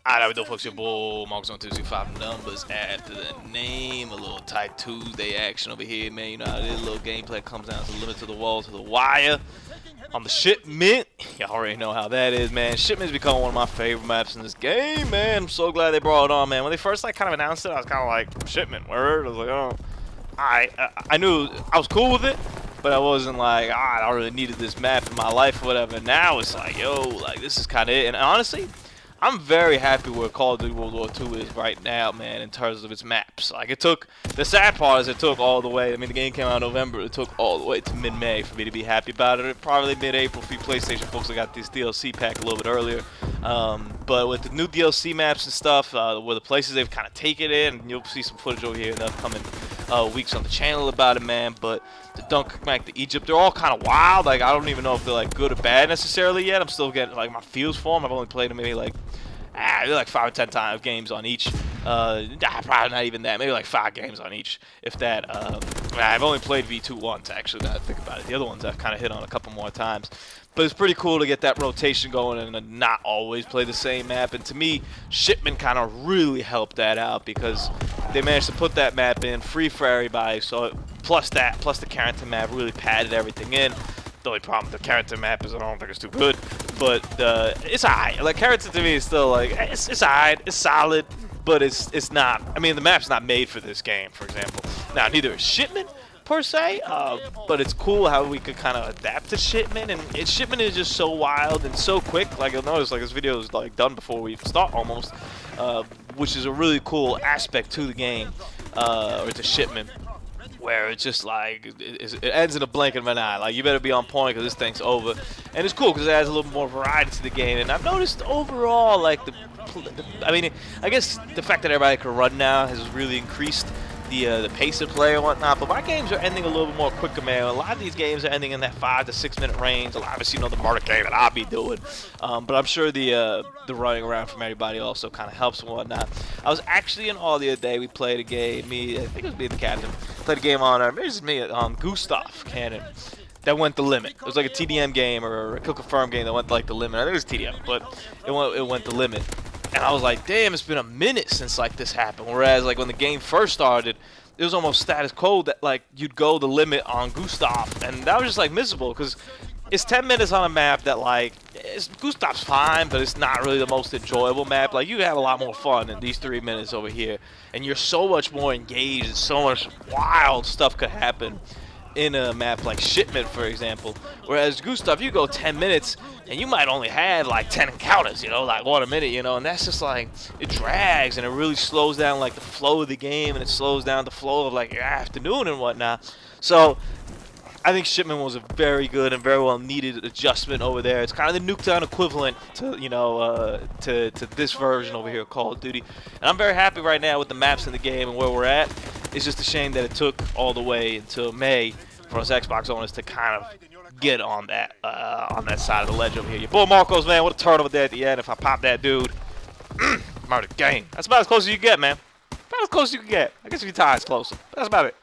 Alright, we do folks, your boy Marcus on 225 numbers after the name. A little tight Tuesday action over here, man. You know how this little gameplay comes down to limit to the wall, to the wire. On the Shipment, y'all already know how that is, man. Shipment's become one of my favorite maps in this game, man. I'm so glad they brought it on, man. When they first kind of announced it, I was kind of like, Shipment, word? I was like, oh. I knew I was cool with it, but I wasn't like, I really needed this map in my life or whatever. Now it's like, yo, like this is kind of it. And honestly, I'm very happy where Call of Duty World War II is right now, man, in terms of its maps. Like, it took, the sad part is it took all the way, I mean, the game came out in November, it took all the way to mid-May for me to be happy about it. Probably mid-April for you PlayStation folks that got this DLC pack a little bit earlier. But with the new DLC maps and stuff, where the places they've kind of taken it, and you'll see some footage over here in the upcoming weeks on the channel about it, man. But the Dunkirk, like the Egypt, they're all kind of wild. Like, I don't even know if they're like good or bad necessarily yet. I'm still getting like my feels for them. I've only played them maybe like 5 or 10 times games on each. Probably not even that. Maybe like 5 games on each, if that. I've only played V2 once, actually. Now that I think about it, the other ones I've kind of hit on a couple more times. But it's pretty cool to get that rotation going and not always play the same map. And to me, Shipment kind of really helped that out because they managed to put that map in free for everybody. So plus the Carrington map really padded everything in. The only problem with the Carrington map is I don't think it's too good, but it's alright. Like, Carrington to me is still like it's alright, it's solid, but it's not. I mean, the map's not made for this game, for example. Now, neither is Shipment per se, but it's cool how we could kind of adapt to Shipment, and Shipment is just so wild and so quick. Like, you'll notice, like, this video is like done before we even start almost, which is a really cool aspect to the game, or to Shipment, where it's just like it ends in a blink of an eye. Like, you better be on point because this thing's over. And it's cool because it adds a little more variety to the game. And I've noticed overall, like, I mean, I guess the fact that everybody can run now has really increased the pace of play and whatnot. But my games are ending a little bit more quicker, man. A lot of these games are ending in that 5 to 6 minute range. Obviously, you know, the murder game that I'll be doing. But I'm sure the running around from everybody also kind of helps and whatnot. I was actually in all the other day. We played a game. I think it was me and the captain. Played a game on, maybe it was me, Gustav Cannon. That went the limit. It was like a TDM game or a Kill Confirm game that went like the limit. I think it was TDM, but it went the limit. And I was like, damn, it's been a minute since like this happened. Whereas like when the game first started, it was almost status quo that like you'd go the limit on Gustav, and that was just like miserable because it's 10 minutes on a map that like Gustav's fine, but it's not really the most enjoyable map. Like, you have a lot more fun in these 3 minutes over here, and you're so much more engaged, and so much wild stuff could happen in a map like Shipment, for example. Whereas Gustav, you go 10 minutes and you might only have like 10 encounters, you know, like 1 a minute, you know, and that's just like, it drags and it really slows down like the flow of the game, and it slows down the flow of like your afternoon and whatnot. So I think Shipment was a very good and very well needed adjustment over there. It's kind of the Nuketown equivalent to, you know, to this version over here of Call of Duty. And I'm very happy right now with the maps in the game and where we're at. It's just a shame that it took all the way until May for us Xbox owners to kind of get on that side of the ledge over here. Your boy Marcos, man, what a turn over there at the end. If I pop that dude, murder game. That's about as close as you get, man. About as close as you can get. I guess if your tie is closer. But that's about it.